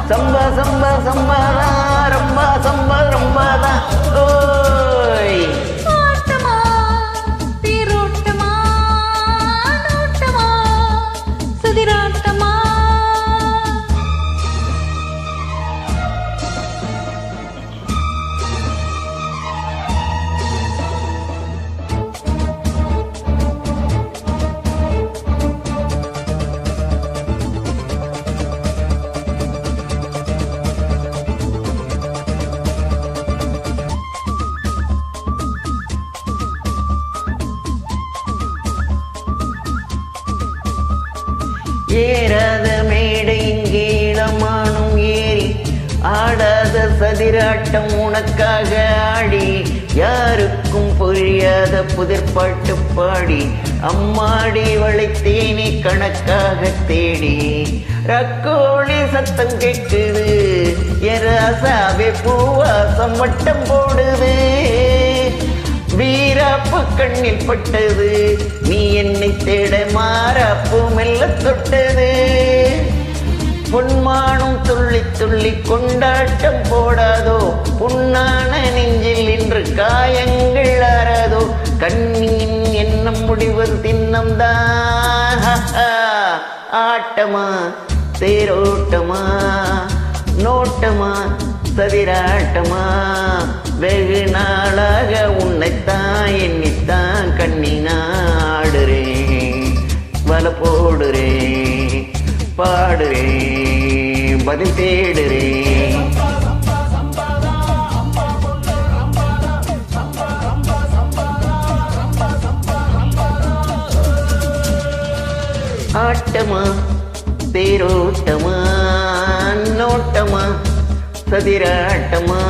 சம்பா சம்பா சம்பாதா ரம்பா சம்பா ரம்பாதா ஓய் ஆட்டமா தேரோட்டமா நோட்டமா சதிராட்டமா ஏறாத மேடை இங்கே இளமானும் ஏறி ஆடாத சதிராட்டம் உனக்காக ஆடி யாருக்கும் புரியாத புதிர்பாட்டு பாடி அம்மாடி வளைத்தேனே கணக்காக தேடி ரக்கோழி சத்தம் கேட்குது எராசாவே பூவாசம் வட்டம் போடுது வீராப்பு கண்ணில் பட்டது நீ என்னை தேட மாறாப்பு மெல்ல தொட்டது பொன்மானும் துள்ளி துள்ளி கொண்டாட்டம் போடாதோ புண்ணான நெஞ்சில் இன்று காயங்கள் ஆறாதோ கண்ணின் எண்ணம் முடிவது தின்னம்தான் ஆட்டமா தேரோட்டமா நோட்டமா சதிராட்டமா வெகு நாளாக உன்னைத்தான் எண்ணித்தான் கண்ணினாடுறேன் வல போடுறேன் பாடுறேன் பதில் தேடுறேன் ஆட்டமா தேரோட்டமா நோட்டமா சதிராட்டமா